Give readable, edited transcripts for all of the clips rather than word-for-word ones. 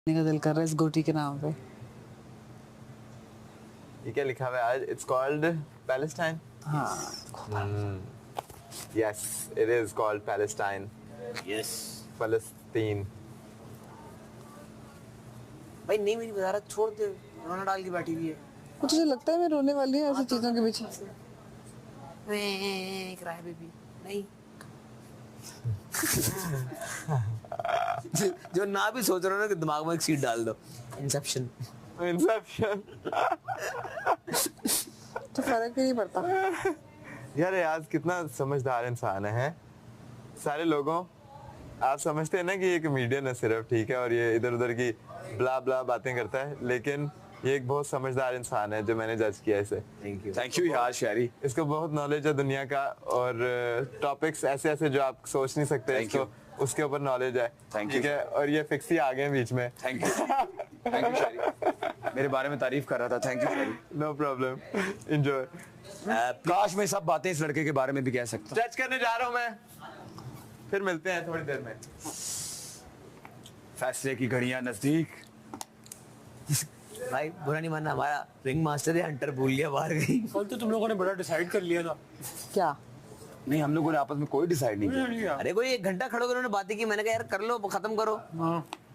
का दिल कर रहा है इस गोटी के नाम पे। ये क्या लिखा हुआ है आज? It's called Palestine. हाँ yes it is called Palestine. Yes फलस्तीन। भाई नहीं मेरी बता रहा, छोड़ दे, रोना डाल के बैठी हुई है। तुझे लगता है मैं रोने वाली हूँ ऐसी चीजों के पीछे? क्राई बेबी नहीं। जो ना भी सोच रहे हो ना कि दिमाग में एक सीट डाल दो। Inception Inception. तो फर्क ही नहीं पड़ता। यार आज कितना समझदार इंसान है। सारे लोगों, आप समझते हैं ना कि ये कॉमेडियन है सिर्फ, ठीक है, और ये इधर उधर की ब्ला ब्ला बातें करता है, लेकिन ये एक बहुत समझदार इंसान है जो मैंने जज किया इसे। थैंक यू यार शायरी। इसको बहुत नॉलेज है दुनिया का, और टॉपिक्स ऐसे ऐसे जो आप सोच नहीं सकते, इसको उसके ऊपर नॉलेज है। ठीक है, और ये फिक्स ही आ गए बीच में। थैंक यू शायरी, मेरे बारे में तारीफ कर रहा था। थैंक यू शायरी। No problem, enjoy. काश मैं सब बातें इस लड़के के बारे में भी कह सकता। जज करने जा रहा हूँ मैं, फिर मिलते हैं थोड़ी देर में। फैसले की घड़ियां नजदीक। भाई बुरा नहीं मानना, हमारा रिंग मास्टर है हंटर भूल गया बाहर गई। कल तो तुम लोगों ने बड़ा डिसाइड कर लिया था। क्या? नहीं, हम लोगों ने आपस में कोई डिसाइड नहीं किया। अरे कोई 1 घंटा खड़े होकर उन्होंने बातें की, मैंने कहा यार कर लो, खत्म करो।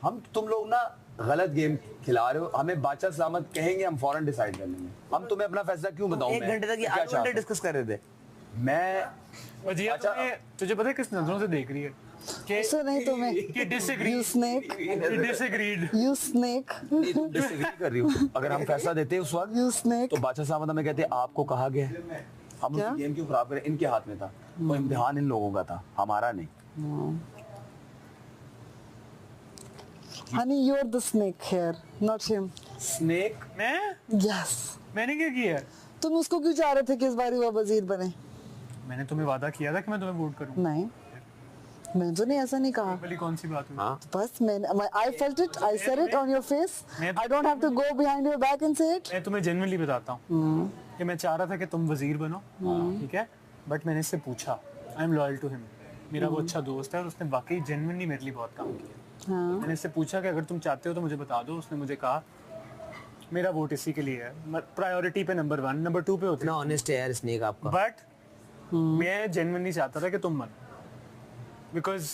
हम तुम लोग ना गलत गेम खिला रहे हो हमें। बादशाह सलामत कहेंगे, हम फौरन डिसाइड कर लेंगे। हम तुम्हें अपना फैसला क्यों बताऊं? 1 घंटे तक ये 8 घंटे डिस्कस कर रहे थे। मैं तुझे पता है किस नजरों से देख रही है? ऐसा नहीं तुम्हें। कि disagree, You snake. Disagreed. You snake. तुम डिसएग्री कर रही हो। अगर हम फैसला देते उस वक्त You snake. तो बादशाह सलामत हमें कहते आपको कहा गया है। हम क्या? गेम क्यों खराब करें? इनके हाथ में था, वो इम्तिहान इन लोगों का था, हमारा नहीं। Honey, you're the snake here, not him. Snake? मैं? Yes. मैंने क्या किया? तुम उसको क्यों चाह रहे थे कि इस बार वो वजीर बने? मैंने तुम्हें वादा किया था कि मैं तुम्हें वोट करूंगा। नहीं, मैंने तो नहीं, ऐसा नहीं कहा। भली कौन सी बात हुई? बस मैंने I felt it, I said it on your face. I don't have to go behind your back and say it. मैं तुम्हें जेन्युइनली बताता हूँ कि मैं चाह रहा था कि तुम वजीर बनो, ठीक है, बट मैंने इससे पूछा। I am loyal to him, मेरा वो अच्छा दोस्त है और उसने वाकई जेन्युइनली मेरे लिए बहुत काम किया। मैंने इससे पूछा कि अगर तुम चाहते हो तो मुझे बता दो। उसने मुझे कहा मेरा वोट इसी के लिए है, प्रायोरिटी पे नंबर 1, नंबर 2 पे होती इतना ऑनेस्ट है यार स्नेक आपका। बट मैं जेन्युइनली चाहता था कि तुम बनो, बिकॉज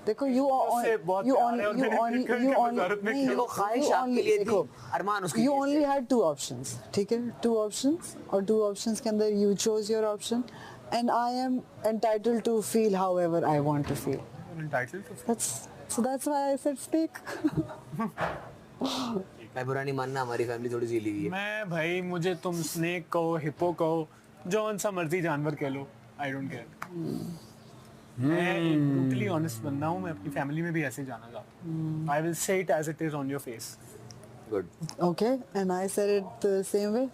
देखो उससे बहुत you प्यार है और only मैंने वजारत में किया। देखो ख्वाहिश आपके लिए थी, देखो, अरमान उसके you लिए only had 2 options, ठीक है, 2 options, और 2 options के अंदर you chose your option, and I am entitled to feel however I want to feel. Entitled to- That's why I said steak. मैं बुरा नहीं मानना, हमारी फैमिली थोड़ी सी ली है। मैं भाई, मुझे तुम स्नेक कहो, हिप्पो कहो, जौन सा मर्जी जानवर कह लो, आई डोंट केयर। मैं एक ब्रूटली ऑनेस्ट बंदा हूँ, मैं अपनी फैमिली में भी ऐसे ही जाना चाहता हूँ। I will say it as it is on your face. Good. Okay, and I said it the same way.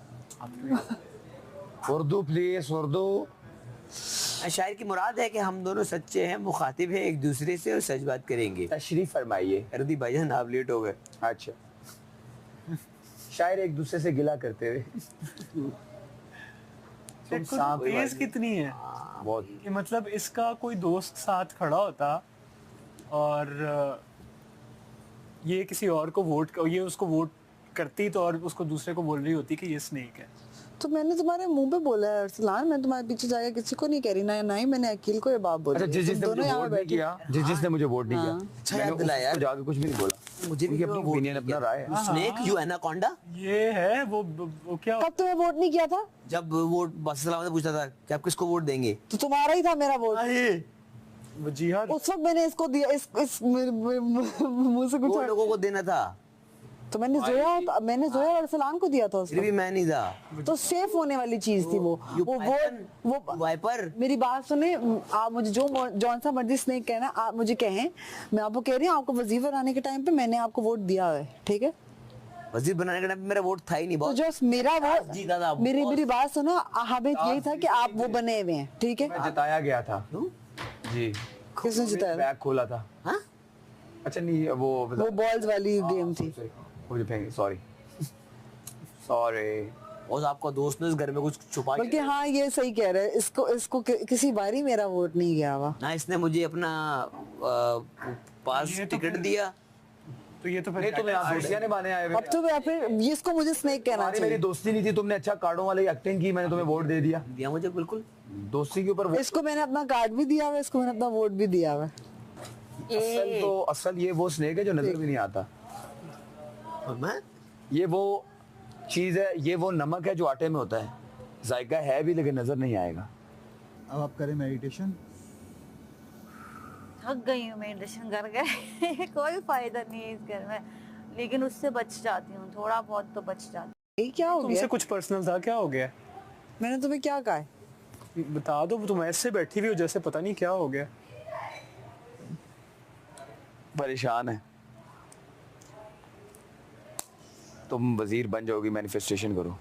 Urdu please, Urdu. शायर की मुराद है कि हम दोनों सच्चे हैं, मुखातिब हैं एक दूसरे से और सच बात करेंगे। तशरीफ फरमाइए। रदी भाईजान आप लेट हो गए। अच्छा, शायर एक दूसरे से गिला करते हुए। तुम सांप तेज कितनी है बहुत। कि मतलब इसका कोई दोस्त साथ खड़ा होता और ये किसी और को ये उसको वोट करती तो, और उसको दूसरे को बोल रही होती कि ये स्नेक है। तो मैंने तुम्हारे मुंह पे बोला है अरसलान, मैं तुम्हारे पीछे जाकर किसी को नहीं कह रही, ना ही मैंने अकील को ये बात बोली। अच्छा, जिस जिसने मुझे वोट नहीं किया, जिसने मुझे वोट नहीं किया, अच्छा मैंने याद दिलाया उसको जाके कुछ भी नहीं बोला। मुझे भी अपनी ओपिनियन, अपना राय है। Snake you anaconda. ये है वो क्या? कब तुम्हें वोट नहीं किया था? जब वोट बस सलामत पूछता था कि आप किसको वोट देंगे, तो तुम्हारा ही था मेरा वोट। जी हाँ, उस वक्त मैंने इसको दिया, इस मुंह से वो कुछ, लोगों को देना था, तो मैंने जोया और अरसलान को दिया था फिर भी उसको। मैं नहीं था। तो सेफ होने वाली चीज थी वो वाइपर। मेरी बात सुने, आप मुझे जौन सा मर्जी स्नेक कहना, आप मुझे कहें, मैं आपको कह रही हूँ, आपको वजीर बनाने के टाइम पे मैंने आपको वोट दिया है, ठीक है? वजीर बनाने के टाइम पे मेरा वोट था ही नहीं तो बहुत। जो मेरा वोट, जीता था मेरी बात सुनो, हमें यही था कि आप वो बने हुए हैं, ठीक है? मैं जिताया गया था जी। किसने जिताया? बैग खोला था। हाँ? अच्छा नहीं, वो बॉल्स वाली गेम थी। मुझे फेंक, सॉरी। और आपका दोस्त ने इस घर में कुछ छुपा बल्कि हाँ, ये सही कह रहे हैं, इसको किसी बारी मेरा वोट नहीं गया हुआ ना। इसने मुझे अपना पास ये तो टिकट फिर- दिया तो ये तो फिर नहीं तुम्हें यहाँ दोस्तियाँ निभाने आए हुए अब तो या फिर इसको मुझे स्नेक कहना तुम्हारी मेरी चाहिए। दोस्ती नहीं थी, तुमने अच्छा कार्डों वाली एक्टिंग की, मैंने तुम्हें वोट दे दिया। दिया मुझे बिल्कुल। दोस्ती के ऊपर इसको मैंने अपना कार्ड भी दिया हुआ है, इसको मैंने अपना वोट भी दिया हुआ है। असल ये वो स्नेक है जो नजर भी नहीं आता। और मैं ये वो चीज है, ये वो नमक है जो आटे में होता है, जायका है भी लेकिन नजर नहीं आएगा। अब आप करें मेडिटेशन। थक गई हूँ मेडिटेशन कर गए कोई फायदा नहीं है इस घर में, लेकिन उससे बच जाती हूँ, थोड़ा बहुत तो बच जाती ये क्या हो तुमसे गया? कुछ पर्सनल था, क्या हो गया? मैंने तुम्हें क्या कहा है? बता दो, तुम ऐसे बैठी हुई हो जैसे पता नहीं क्या हो गया। परेशान है। तुम वजीर बन जाओगी, मैनिफेस्टेशन करो।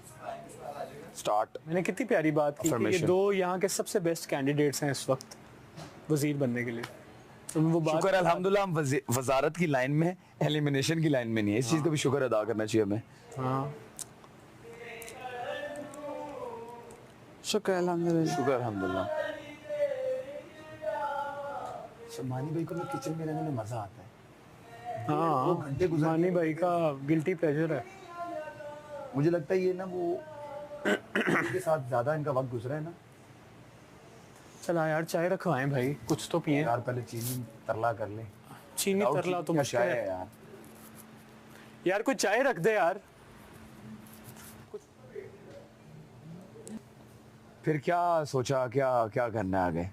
स्टार्ट। मैंने कितनी प्यारी बात की कि ये Affirmation. दो यहाँ के सबसे बेस्ट कैंडिडेट्स हैं इस वक्त वजीर बनने के लिए। तुम वो बात शुक्र अल्हम्दुलिल्लाह हम वजारत की लाइन में, एलिमिनेशन की लाइन में नहीं है। इस चीज का भी शुक्र अदा करना चाहिए हमें। हाँ शुक्र अल्हम्दुलिल्लाह। शुक्र अल्हम्दुलिल्लाह। शमानी भाई को किचन में रहने में मजा आता है। हाँ, घंटे गुजर मानी भाई का गिल्टी प्लेजर है। मुझे लगता है ये ना वो के साथ ज्यादा इनका वक्त गुजरा है ना। चला यार चाय रखवाएं भाई, कुछ तो पिए। यार पहले चीनी तरला कर ले। चीनी Without तरला तो क्या मुश्किल चाय है है यार। यार, कोई चाय रख दे यार। फिर क्या सोचा, क्या क्या करना है आगे?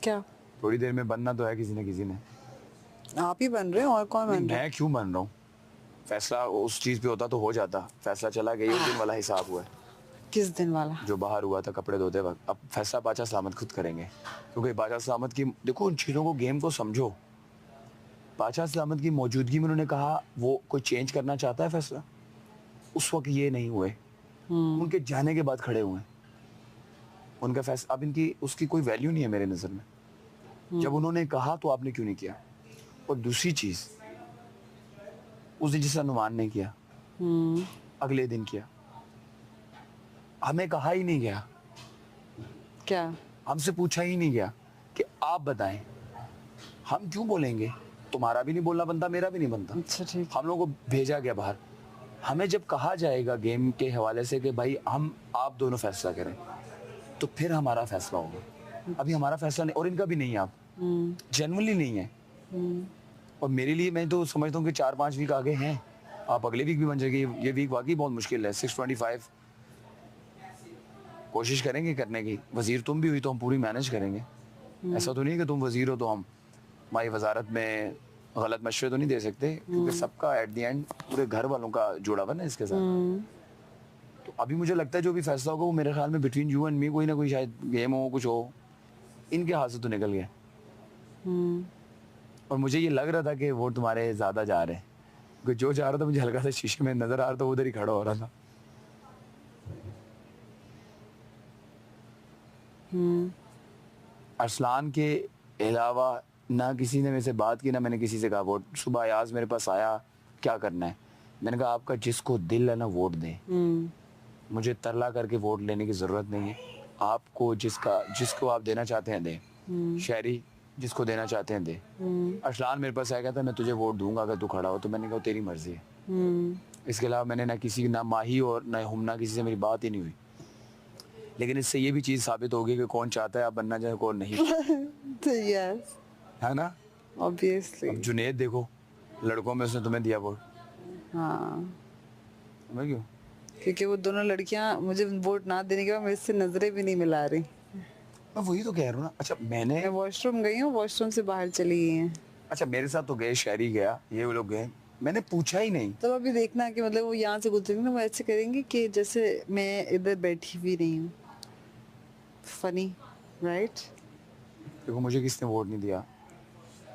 क्या? थोड़ी देर में बनना तो है किसी ने किसी ने। आप ही बन रहे हो और कौन बन रहा है? मैं क्यों बन रहा हूँ? फैसला उस चीज पे होता तो हो जाता। फैसला चला गया, उस दिन वाला हिसाब हुआ है किस दिन वाला? जो बाहर हुआ था कपड़े धोते वक्त। अब फैसला बादशाह सलामत खुद करेंगे, क्योंकि बादशाह सलामत की, देखो उन चीज़ों को, गेम को समझो। बादशाह सलामत की मौजूदगी में उन्होंने कहा वो कोई चेंज करना चाहता है फैसला, उस वक्त ये नहीं हुए। उनके जाने के बाद खड़े हुए उनका फैसला। अब इनकी उसकी कोई वैल्यू नहीं है मेरे नज़र में। जब उन्होंने कहा तो आपने क्यों नहीं किया? और दूसरी चीज़, उस दिन जिस अनुमान नहीं किया, अगले दिन किया। हमें कहा ही नहीं गया, क्या? हमसे पूछा ही नहीं गया कि आप बताएं। हम क्यों बोलेंगे? तुम्हारा भी नहीं बोलना बनता, मेरा भी नहीं बनता। अच्छा ठीक। हम लोगों को भेजा गया बाहर। हमें जब कहा जाएगा गेम के हवाले से कि भाई हम आप दोनों फैसला करें, तो फिर हमारा फैसला होगा। अभी हमारा फैसला नहीं, और इनका भी नहीं है। आप जेन्युइनली नहीं है। और मेरे लिए मैं तो समझता हूँ कि 4-5 वीक आगे हैं। आप अगले वीक भी बन जाएगी। ये वीक वाकई बहुत मुश्किल है। 625 कोशिश करेंगे करने की। वजीर तुम भी हुई तो हम पूरी मैनेज करेंगे। ऐसा तो नहीं है कि तुम वजीर हो तो हम हमारी वजारत में गलत मशवरे तो नहीं दे सकते, क्योंकि सबका एट द एंड पूरे घर वालों का जुड़ा हुआ ना इसके साथ। तो अभी मुझे लगता है जो भी फैसला होगा वो मेरे ख्याल में बिटवीन यू एंड मी, कोई ना कोई शायद गेम हो, कुछ हो। इनके हाथ से तो निकल गया। और मुझे ये लग रहा था कि वो तुम्हारे ज्यादा जा रहे हैं, क्योंकि जो जा रहा था मुझे हल्का सा शीशे में नजर आ रहा था, उधर ही खड़ा हो रहा था। अरसलान के अलावा ना किसी ने मेरे से बात की, ना मैंने किसी से कहा वोट। सुबह अयाज मेरे पास आया, क्या करना है? मैंने कहा आपका जिसको दिल है ना वोट दें। मुझे तरला करके वोट लेने की जरूरत नहीं है। आपको जिसको आप देना चाहते हैं दें। शहरी जिसको देना चाहते हैं दे। अरसलान मेरे पास आया था मैं तुझे वोट दूंगा अगर तू खड़ा हो, तो मैंने कहा तेरी मर्जी है। इसके अलावा मैंने ना किसी, ना माही और ना हुमना, किसी से मेरी बात ही नहीं हुई। लेकिन इससे ये भी चीज साबित होगी कि कौन चाहता है आप बनना चाहे, कौन नहीं। यस है ना? ऑब्वियसली। अब जुनेद देखो, लड़कों में उसने तुम्हें दिया वोट। हाँ, मैं क्यों? क्योंकि वो दोनों लड़कियां मुझे वोट ना देने के बाद मेरे से नजरें भी नहीं मिला रही। मैं वही तो कह रहा हूँ ना। अच्छा मैं वॉशरूम गई हूँ, वॉशरूम से बाहर चली गई हैं। अच्छा मेरे साथ तो गए, शहरी गया, ये वो लोग गए, मैंने पूछा ही नहीं। तो अभी देखना कि मतलब वो यहाँ से गुजरेंगे ना, वो ऐसे करेंगे कि जैसे मैं इधर बैठी भी नहीं हूँ। Funny right? देखो मुझे किसने वोट नहीं दिया।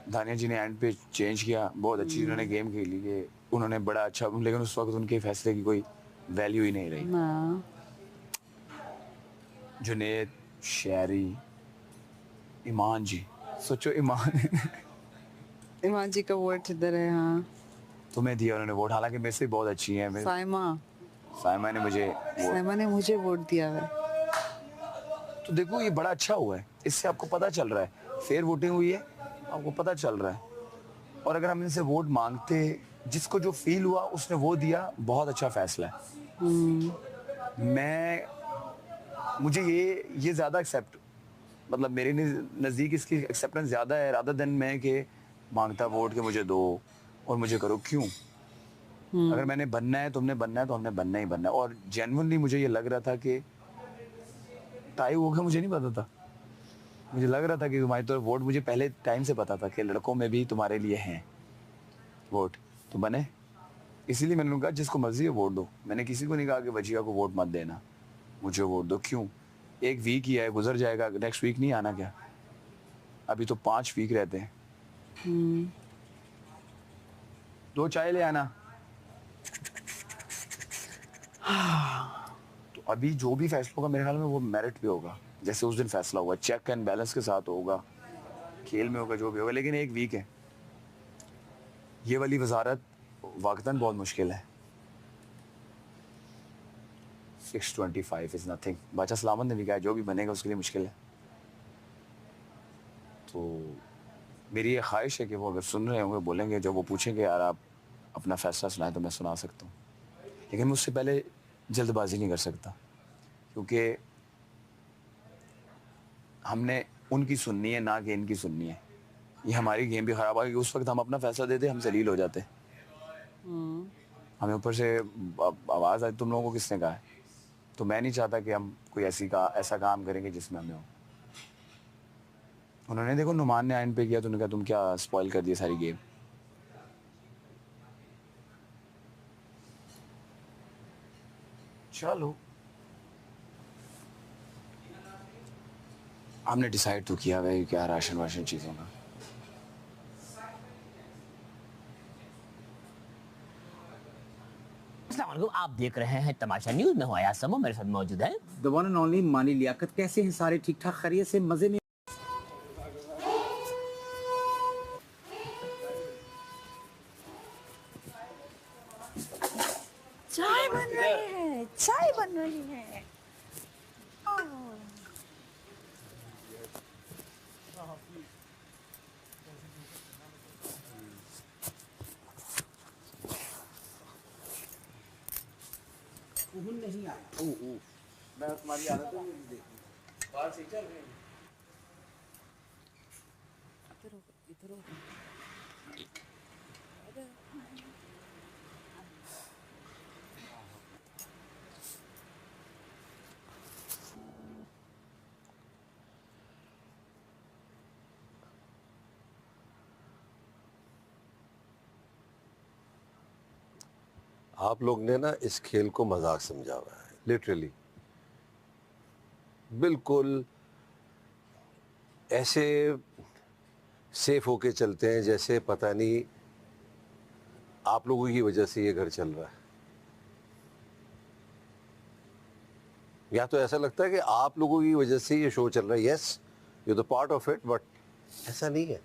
दानिया जी ने एंड पे चेंज किया, बहुत अच्छी उन्होंने गेम खेली कि उन्होंने बड़ा अच्छा, लेकिन उस वक्त उनके फैसले की कोई वैल्यू ही नहीं रही। हाँ। जुनेद, शहरी, ईमान जी, सोचो ईमान ईमान जी का वोट इधर है। हाँ, तुम्हें दिया उन्होंने वोट, हालांकि मेरे से बहुत अच्छी है। साइमा ने मुझे वोट। साइमा ने मुझे वोट दिया है। तो देखो ये बड़ा अच्छा हुआ है, इससे आपको पता चल रहा है फेयर वोटिंग हुई है, आपको पता चल रहा है। और अगर हम इनसे वोट मांगते, जिसको जो फील हुआ उसने वो दिया, बहुत अच्छा फैसला है। मुझे ये ज़्यादा एक्सेप्ट, मतलब मेरे नज़दीक इसकी एक्सेप्टेंस ज़्यादा है रादर देन मैं कि मांगता वोट के मुझे दो और मुझे करो। क्यों? अगर मैंने बनना है, तुमने बनना है, तो हमने बनना ही बनना है। और जेन्युइनली मुझे ये लग रहा था कि टाई होगा, मुझे नहीं पता था। मुझे लग रहा था कि तुम्हारी तरफ वोट, मुझे पहले टाइम से पता था कि लड़कों में भी तुम्हारे लिए हैं वोट, तो बने। इसीलिए मैंने कहा जिसको मर्जी है वोट दो। मैंने किसी को नहीं कहा कि वजिया को वोट मत देना, मुझे वोट दो। क्यों? एक वीक ही है, गुजर जाएगा, नेक्स्ट वीक नहीं आना क्या? अभी तो 5 वीक रहते हैं। 2 चाय ले आना। तो अभी जो भी फैसला होगा मेरे ख्याल में वो मेरिट पे होगा, जैसे उस दिन फैसला हुआ, चेक एंड बैलेंस के साथ होगा, खेल में होगा, जो भी होगा। लेकिन एक वीक है, ये वाली वजारत वाकतन बहुत मुश्किल है। 625 इज नथिंग। बादशाह सलामत ने भी कहा जो भी बनेगा उसके लिए मुश्किल है। तो मेरी ये ख्वाहिश है कि वो अगर सुन रहे होंगे, बोलेंगे, जब वो पूछेंगे यार आप अपना फैसला सुनाए, तो मैं सुना सकता हूँ। लेकिन मैं उससे पहले जल्दबाजी नहीं कर सकता, क्योंकि हमने उनकी सुननी है, ना कि इनकी सुननी है। ये हमारी गेम भी ख़राब आ गई। उस वक्त हम अपना फैसला देते, हम जलील हो जाते। हमें ऊपर से आवाज़ आई, तुम लोगों को किसने कहा है? तो मैं नहीं चाहता कि हम कोई ऐसा काम करेंगे जिसमें हमें हो। उन्होंने देखो नुमान ने आइन पे किया, तो उन्होंने कहा तुम क्या स्पॉइल कर दिए सारी गेम। चलो, हमने डिसाइड तो किया भाई क्या राशन वाशन चीज़ों का। अस्सलाम वालेकुम, आप देख रहे हैं तमाशा न्यूज़। मैं हूं अयाज समो, मेरे साथ मौजूद है द वन एंड ओनली मानी लियाकत। कैसे हैं सारे? ठीक ठाक, खैरियत से, मजे में? चाय बन रही है, चाय बन रही है। नहीं आया। मैं तुम्हारी आदत है देखी। बाहर से चल रहे हैं। इधर हो। आप लोग ने ना इस खेल को मजाक समझा हुआ है, लिटरली। बिल्कुल ऐसे सेफ होके चलते हैं जैसे पता नहीं आप लोगों की वजह से ये घर चल रहा है। या तो ऐसा लगता है कि आप लोगों की वजह से ये शो चल रहा है। Yes, you the part of it, but ऐसा नहीं है।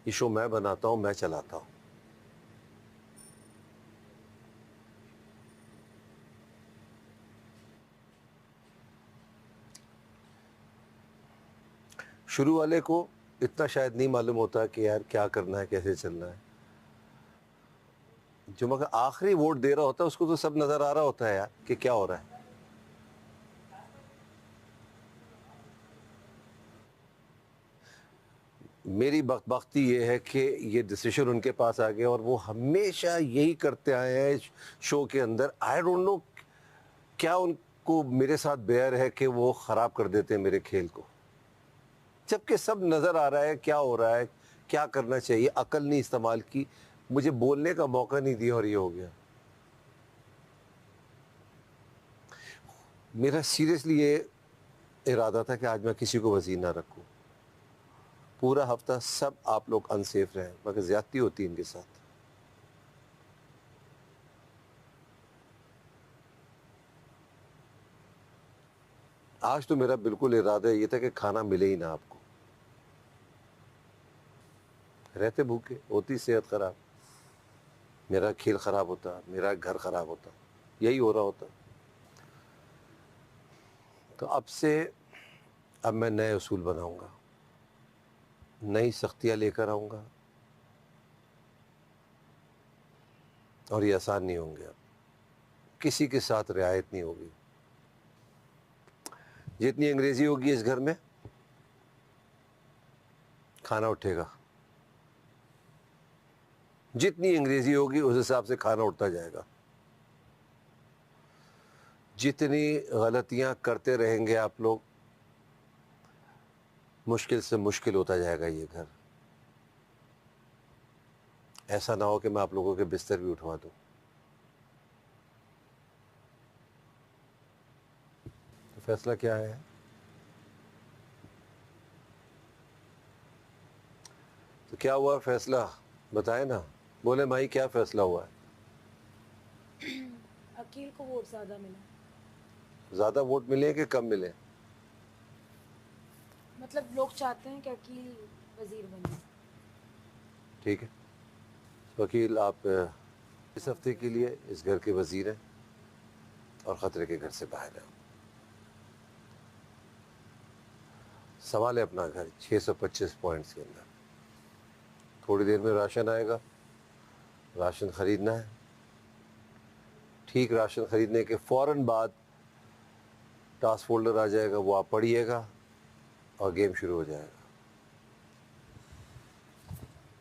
ये शो मैं बनाता हूं, मैं चलाता हूं। शुरू वाले को इतना शायद नहीं मालूम होता कि यार क्या करना है, कैसे चलना है। जो मगर आखिरी वोट दे रहा होता है उसको तो सब नजर आ रहा होता है यार कि क्या हो रहा है। मेरी बख्ती ये है कि ये डिसीजन उनके पास आ गया और वो हमेशा यही करते आए हैं शो के अंदर। आई डोंट नो क्या उनको मेरे साथ बेयर है कि वो ख़राब कर देते हैं मेरे खेल को, जबकि सब नज़र आ रहा है क्या हो रहा है, क्या करना चाहिए। अकल नहीं इस्तेमाल की, मुझे बोलने का मौका नहीं दिया और ये हो गया। मेरा सीरियसली ये इरादा था कि आज मैं किसी को वज़ीर ना रखूं। पूरा हफ्ता सब आप लोग अनसेफ रहे, मगर ज्यादती होती इनके साथ। आज तो मेरा बिल्कुल इरादा ये था कि खाना मिले ही ना आपको। रहते भूखे, होती सेहत खराब, मेरा खेल खराब होता, मेरा घर खराब होता, यही हो रहा होता। तो अब से अब मैं नए उसूल बनाऊंगा। नई सख्तियां लेकर आऊंगा और ये आसान नहीं होंगे। अब किसी के साथ रियायत नहीं होगी। जितनी अंग्रेजी होगी इस घर में, खाना उठेगा। जितनी अंग्रेजी होगी उस हिसाब से खाना उठता जाएगा। जितनी गलतियां करते रहेंगे आप लोग, मुश्किल से मुश्किल होता जाएगा ये घर। ऐसा ना हो कि मैं आप लोगों के बिस्तर भी उठवा दूं। तो फैसला क्या है? तो क्या हुआ फैसला? बताए ना, बोले भाई क्या फैसला हुआ है? अकील को वोट ज्यादा मिला। ज्यादा वोट मिले कि कम मिले? मतलब लोग चाहते हैं कि अकील वजीर बने। ठीक है, वकील आप इस हफ्ते के लिए इस घर के वजीर हैं और खतरे के घर से बाहर हैं। संभाले अपना घर 625 पॉइंट्स के अंदर। थोड़ी देर में राशन आएगा, राशन खरीदना है। ठीक राशन खरीदने के फौरन बाद टास्क फोल्डर आ जाएगा, वो आप पढ़िएगा और गेम शुरू हो जाएगा।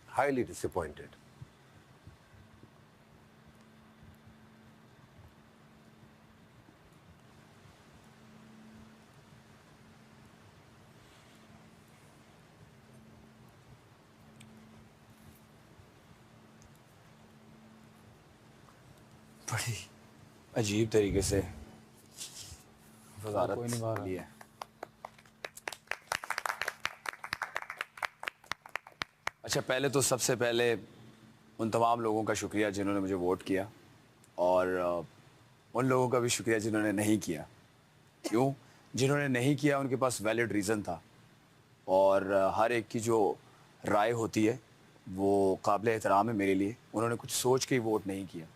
Highly disappointed. बड़ी अजीब तरीके से वजारत ली है। अच्छा, पहले तो सबसे पहले उन तमाम लोगों का शुक्रिया जिन्होंने मुझे वोट किया, और उन लोगों का भी शुक्रिया जिन्होंने नहीं किया। क्यों? जिन्होंने नहीं किया उनके पास वैलिड रीज़न था, और हर एक की जो राय होती है वो काबिल एहतराम है मेरे लिए। उन्होंने कुछ सोच के ही वोट नहीं किया।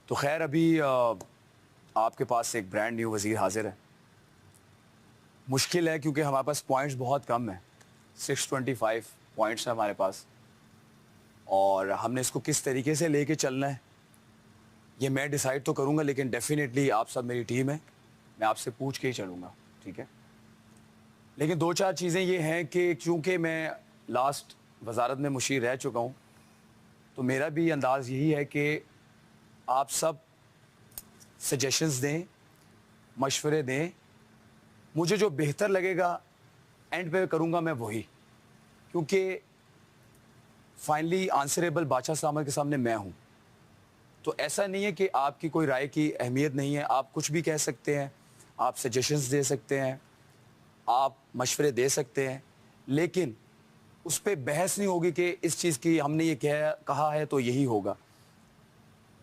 तो खैर, अभी आपके पास एक ब्रांड न्यू वज़ीर हाजिर है। मुश्किल है क्योंकि हमारे पास पॉइंट्स बहुत कम हैं। 625 पॉइंट्स हैं हमारे पास, और हमने इसको किस तरीके से लेके चलना है ये मैं डिसाइड तो करूँगा, लेकिन डेफिनेटली आप सब मेरी टीम है, मैं आपसे पूछ के ही चलूँगा, ठीक है? लेकिन दो चार चीज़ें ये हैं कि चूँकि मैं लास्ट वजारत में मुशीर रह चुका हूँ, तो मेरा भी अंदाज़ यही है कि आप सब सजेशंस दें, मशवरे दें। मुझे जो बेहतर लगेगा एंड पे करूँगा मैं वही, क्योंकि फाइनली आंसरेबल बादशाह सलामत के सामने मैं हूँ। तो ऐसा नहीं है कि आपकी कोई राय की अहमियत नहीं है। आप कुछ भी कह सकते हैं, आप सजेशंस दे सकते हैं, आप मशवरे दे सकते हैं, लेकिन उस पर बहस नहीं होगी कि इस चीज़ की हमने ये कहा है तो यही होगा।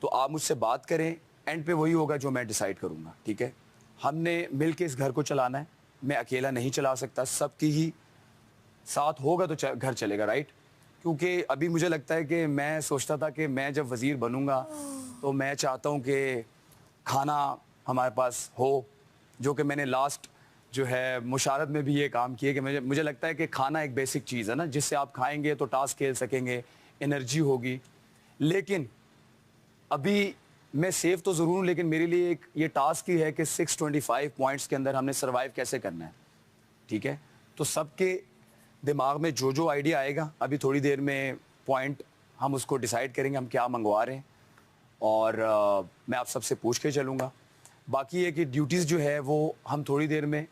तो आप मुझसे बात करें, एंड पे वही होगा जो मैं डिसाइड करूँगा, ठीक है? हमने मिल के इस घर को चलाना है। मैं अकेला नहीं चला सकता, सबकी ही साथ होगा तो घर चलेगा, राइट? क्योंकि अभी मुझे लगता है कि मैं सोचता था कि मैं जब वज़ीर बनूंगा तो मैं चाहता हूं कि खाना हमारे पास हो, जो कि मैंने लास्ट जो है मुशारत में भी ये काम किया कि मुझे लगता है कि खाना एक बेसिक चीज़ है ना, जिससे आप खाएंगे तो टास्क खेल सकेंगे, एनर्जी होगी। लेकिन अभी मैं सेफ तो ज़रूर हूँ, लेकिन मेरे लिए एक ये टास्क ही है कि 625 पॉइंट्स के अंदर हमने सर्वाइव कैसे करना है, ठीक है? तो सबके दिमाग में जो जो आइडिया आएगा, अभी थोड़ी देर में पॉइंट हम उसको डिसाइड करेंगे हम क्या मंगवा रहे हैं, और मैं आप सबसे पूछ के चलूँगा। बाकी है कि ड्यूटीज़ जो है वो हम थोड़ी देर में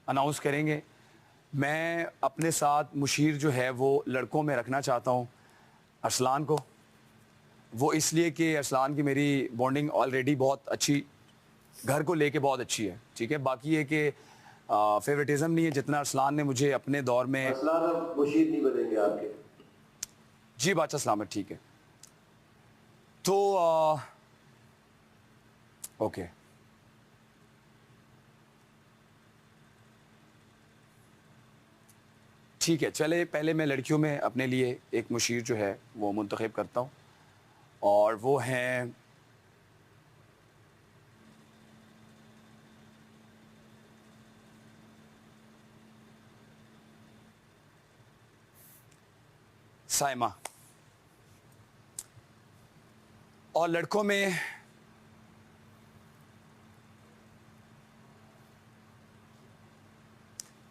अनाउंस करेंगे। मैं अपने साथ मुशीर जो है वो लड़कों में रखना चाहता हूँ अरसलान को। वो इसलिए कि अरसलान की मेरी बॉन्डिंग ऑलरेडी बहुत अच्छी, घर को लेके बहुत अच्छी है, ठीक है? बाकी है कि फेवरेटिज्म नहीं है, जितना अरसलान ने मुझे अपने दौर में। अरसलान अब मुशीर नहीं बनेंगे आपके? जी बादशाह सलामत, ठीक है। तो ओके, ठीक है, चले पहले मैं लड़कियों में अपने लिए एक मुशीर जो है वो मुंतखब करता हूँ, और वो हैं साइमा। और लड़कों में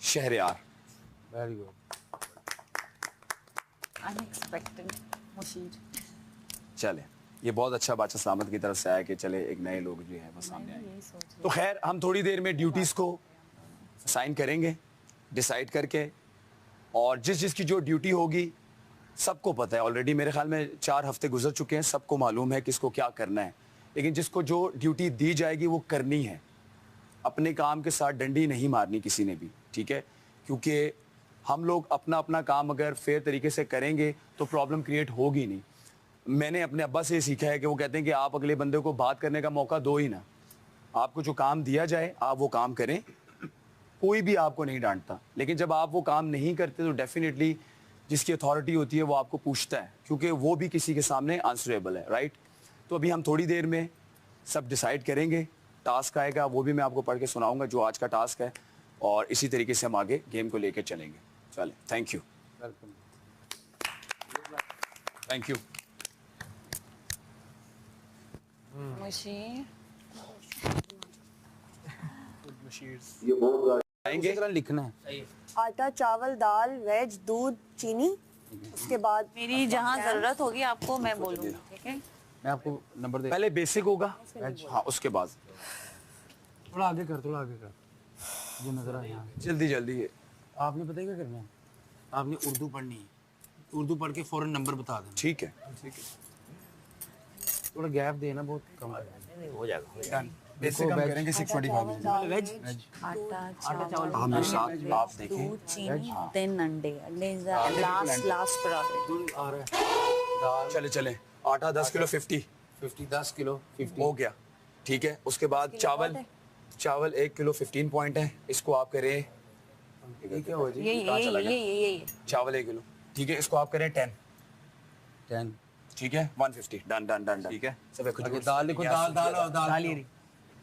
Shahryar. Very good. Unexpected Musheer. चले, ये बहुत अच्छा बादशाह सलामत की तरफ से आया कि चले एक नए लोग जो हैं वो सामने आए। तो खैर हम थोड़ी देर में ड्यूटीज़ को साइन करेंगे डिसाइड करके, और जिस जिसकी जो ड्यूटी होगी सबको पता है ऑलरेडी। मेरे ख्याल में 4 हफ्ते गुजर चुके हैं, सबको मालूम है किसको क्या करना है, लेकिन जिसको जो ड्यूटी दी जाएगी वो करनी है। अपने काम के साथ डंडी नहीं मारनी किसी ने भी, ठीक है? क्योंकि हम लोग अपना अपना काम अगर फेयर तरीके से करेंगे तो प्रॉब्लम क्रिएट होगी नहीं। मैंने अपने अब्बा से सीखा है कि वो कहते हैं कि आप अगले बंदे को बात करने का मौका दो ही ना, आपको जो काम दिया जाए आप वो काम करें, कोई भी आपको नहीं डांटता। लेकिन जब आप वो काम नहीं करते तो डेफिनेटली जिसकी अथॉरिटी होती है वो आपको पूछता है, क्योंकि वो भी किसी के सामने आंसरेबल है, राइट? तो अभी हम थोड़ी देर में सब डिसाइड करेंगे, टास्क आएगा वो भी मैं आपको पढ़ के सुनाऊंगा जो आज का टास्क है, और इसी तरीके से हम आगे गेम को लेकर चलेंगे। चले, thank you. Thank you. Musheer आएंगे लिखना है। आटा, चावल, दाल, वेज, दूध, चीनी। उसके बाद मेरी जहाँ जरूरत होगी आपको मैं बोलूँगी, ठीक है? मैं आपको नंबर दे। पहले बेसिक होगा, हाँ उसके बाद थोड़ा आगे कर, थोड़ा आगे कर, जो नजर आए यहाँ। जल्दी जल्दी। आपने पता है क्या करना है? आपने उर्दू पढ़नी है, उर्दू पढ़ के फौरन नंबर बता देना। ठीक है, ठीक है। थोड़ा गैप देना, बहुत कम है। हो जाएगा। बेसिक हम करेंगे 625 वेज, आटा, चावल, हमें साथ आप देखें। दूध, चीनी, 10 अंडे। अंडे इज लास्ट प्रायोरिटी। आ रहा है दाल। चले चले, आटा 10 किलो 50 10 किलो 50 हो गया, ठीक है। उसके बाद चावल 1 किलो 15 पॉइंट है, इसको आप करें, ये क्या हुआ जी? ये चावल 1 किलो, ठीक है, इसको आप करें 10 ठीक है, 150 डन डन डन डन, ठीक है। सब एक आगे दाल लिखो, दाल दाल और दाल।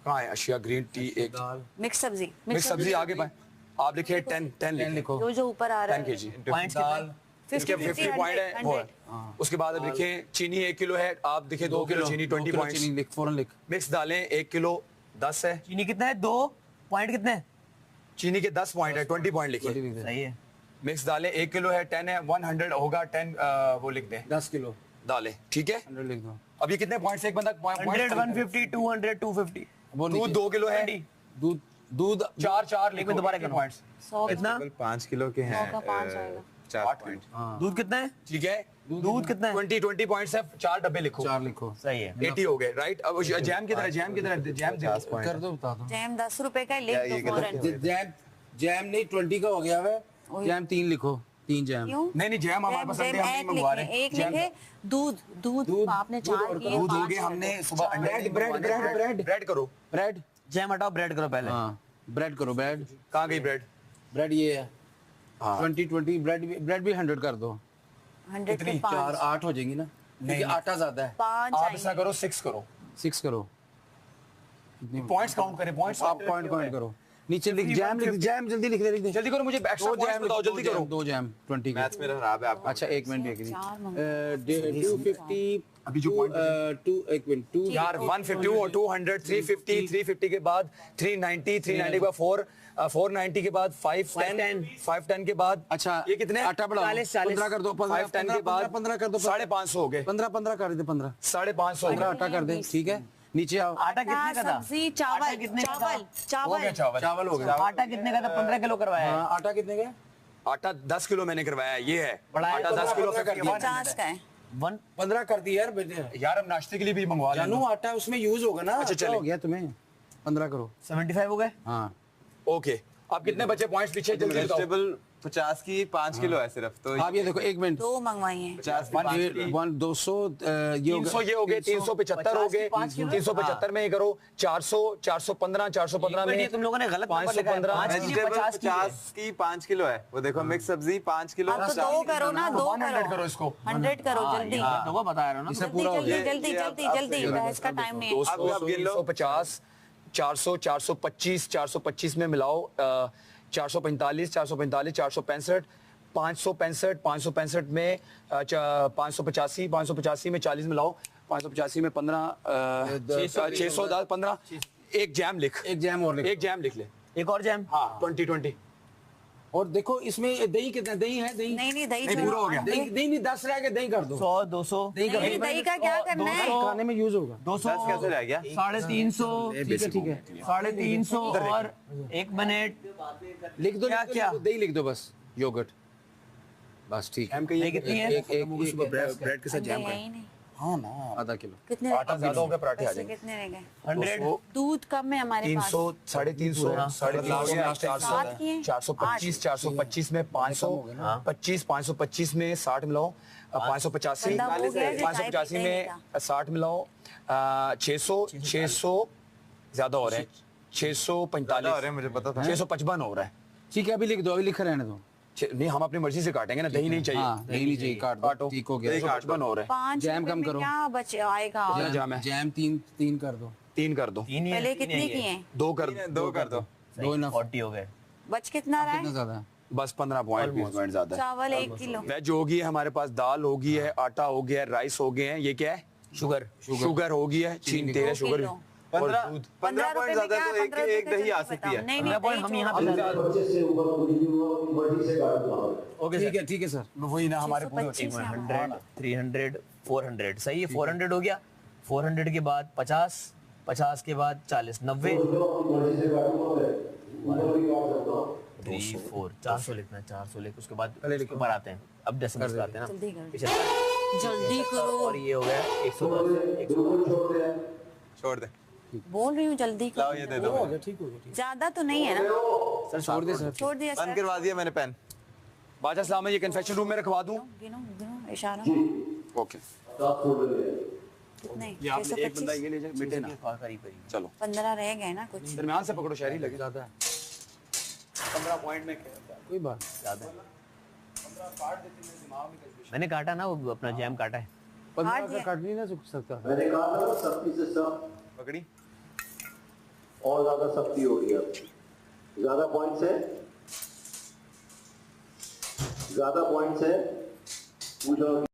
कहाँ है अशिया? ग्रीन टी एक दाल, मिक्स सब्जी। मिक्स सब्जी आगे पाए आप लिखिए 10 लिखो। जो ऊपर आ रहा 10 है। kg पॉइंट्स दाल, इसके 50 पॉइंट है वो है। उसके बाद अब लिखिए चीनी 1 किलो है, आप देखिए 2 किलो चीनी 20 चीनी पॉइंट्स। लिख, फौरन लिख। मिक्स दालें 1 किलो 10 है, चीनी कितना है? 2 पॉइंट कितने हैं? चीनी के 10 पॉइंट है, 20 पॉइंट लिखिए। सही है। मिक्स दालें 1 किलो है, 10 है, 100 होगा, 10 वो लिख दें 10 किलो दालें, ठीक है। 100 लिख दो। अब ये कितने पॉइंट्स एक बंदा 100, 150, 200, 250। वो दूध 2 किलो है, दूध दूध 4 लिखो दोबारा करना। पॉइंट्स, 100 कितना? 5 किलो के हैं 100 का 5 आएगा। 4 पॉइंट। दूध कितना है? ठीक है। दूध कितना है? 20 पॉइंट्स है, 4 डब्बे लिखो, 4 लिखो। सही है। 80 हो गए, राइट। अब जैम किधर है? जैम कर दो, बता दो। जैम 10 रुपए का लिख दो फौरन। जैम नहीं 20 का हो गया है। जैम 3 लिखो, 3 जैम। क्यों? नहीं जैम हमारे पास अंडे हम नहीं मंगवा रहे। एक लिखे। दूध दूध आपने 4 किए। दूध हो गए हमने सुबह अंडे। ब्रेड करो, ब्रेड, जैम हटाओ, ब्रेड करो पहले। हाँ ब्रेड करो। ब्रेड कहाँ गई ब्रेड? ब्रेड ये है। हाँ। 20 ब्रेड भी 100 कर दो। 100 के 4 5। 8 हो जाएंगी ना, क्योंकि आटा ज्यादा है। 5 आप ऐसा करो 6 करो, 6 करो। पॉइंट्स काउंट करें, पॉइंट्स आप पॉइंट करो। नीचे लिख जैम, लिख जैम, जल्दी लिख दे। जल्दी करो, मुझे एक्स्ट्रा पॉइंट्स बताओ, जल्दी करो। 2 जैम 20 के। मैथ्स मेरा खराब है आपको। अच्छा 1 मिनट एक 4 250 अभी जो point 1 मिनट 2 यार 150 और 200 350 के बाद 390 के बाद 490 के बाद 510 के बाद अच्छा ये कितने? आटा बढ़ाओ, 15 कर दो। 510 के बाद 15 कर दो। 550 हो गए, 15 कर दे। 15 550 हो 15 गए। आटा कर दे, ठीक है। नीचे आओ। आटा कितने का था? सब्जी आटा चावल कितने का था? चावल हो गया चावल। चावल हो गया। आटा कितने का था? 15 किलो करवाया है। हाँ आटा कितने का? आटा 10 किलो मैंने करवाया है, ये है बड़ा है। आटा 10 किलो का 50 का है। 15 कर दी यार बेटे। यार हम नाश्ते के लिए भी मंगवा जानू लें। आटा उसमें यूज होगा ना। अच्छा, चले। हो गया तुम्हें। 15 करो। 75 हो गए। हाँ ओके, अब कितने बच्चे पॉइंट्स पीछे? जल्दी बताओ। वेजिटेबल 50 की 5 किलो है सिर्फ, तो आप ये देखो 1 मिनट। 2 मंगवाई हैं। 50 की 5 की 200 ये हो 300 ये हो गए, 375 हो गए, 375 में ये करो 400 415 415 ये में तुम लोगों ने गलत नंबर लिखा है। 515 पाँच के लिए वेजिटेबल 50 की है। 50 की 5 किलो है, वो देखो मिक्स सब्जी 5 किलो। आप तो 2 करो ना, 2 100 करो इसको। 100 करो जल्दी। तो वो बता रहा हूँ ना। इससे पूरा हो गया। जल्दी जल्दी जल्दी बहस का टाइम नहीं है। 200 आप गिन लो। 350 400 425 425 में मिलाओ 445 445 465 565 565 में 585 585 में 40 मिलाओ 585 में 15 600 15 एक जैम लिख एक जैम और लिख एक जैम लिख ले एक और जैम। हाँ 20 और देखो इसमें दही कितना दही है दही नहीं दही नहीं, पूरा हो गया। दही दही नहीं 10 रह गए दही कर दो 100 200 दही कर नहीं, दो दही का क्या करना है? खाने में यूज होगा 200 10 कैसे रह गया? 350 ठीक है 350 और 1 मिनट लिख दो क्या? दही लिख दो बस योगर्ट बस ठीक है दही कितनी है? एक ब्रेड के साथ जैम दही कर है ही नहीं। हाँ ना आधा किलो कितने आटा ज्यादा हो गया पराठे आ पैसे जाएंगे कितने रह गए? 100 दूध कम है हमारे पास। 300 350 सात किए? 425 425 में 500 25 525 में 60 मिलाओ 585 बंदा वो गया जो चाय 585 पीते में नहीं 60 मिलाओ 600 ज्यादा हो रहे हैं ज्यादा हो रहे 645 हैं, मुझे पता था। 655 हो रहा है ठीक है अभी लिख दो अभी लिख रहने दो नहीं हम अपनी मर्जी से काटेंगे ना दही नहीं चाहिए हाँ दही नहीं चाहिए काट दो काटो ठीक हो गया 655 हो रहा है 5 जैम रुपए कम में करो। क्या बच आएगा? कितना जाम है जैम तीन कर दो 3 कर दो पहले कितने किए हैं? 2 कर 2 कर दो। दो इनफ 40 हो गए। बच कितना रहा कितना है? ज्यादा है बस 15 पॉइंट 20 पॉइंट ज्यादा है चावल 1 किलो। वेज होगी है हमारे पास दाल होगी है आटा हो गया है राइस हो गए हैं ये क्या है शुगर होगी है चीनी तेल है दो शुगर किलो। 15 पॉइंट ज्यादा है तो एक दही आ सकती है। नहीं हम यहाँ पे ठीक है सर वही ना हमारे पूरे 100 300 400 सही है 400 हो गया 400 के बाद 50 50 के बाद 40 90 3 4 400 लिखना 400 लिख उसके बाद ऊपर आते हैं अब डेसिमल्स आते हैं जल्दी ना करो। जल्दी करो। और ये हो गया 110 छोड़ दे। बोल रही हूँ जल्दी लाओ करो। ये दे दो मुझे। ठीक हो गया ज्यादा तो नहीं है ना? सर छोड़ दे सर छोड़ दिया बंद सर। करवा दिया मैंने पेन। बाजा सलाम ये कन्फेक्शन रूम में रखवा दूं गिनो गिनो इशारा। ओके कितने? ये आपने एक बंदा ये ले जाए मिटे ना करीब करीब चलो 15 रह गए ना कुछ। दरमियान से पकड़ो शहरी लगे ज्यादा है 15 पॉइंट में कोई बात ज्यादा मैंने काटा ना वो अपना जैम काटा है 15 का काट नहीं ना सकता मैंने कहा था ना सख्ती से सब पकड़ी और ज्यादा सख्ती होगी अब ज्यादा पॉइंट्स है पूछो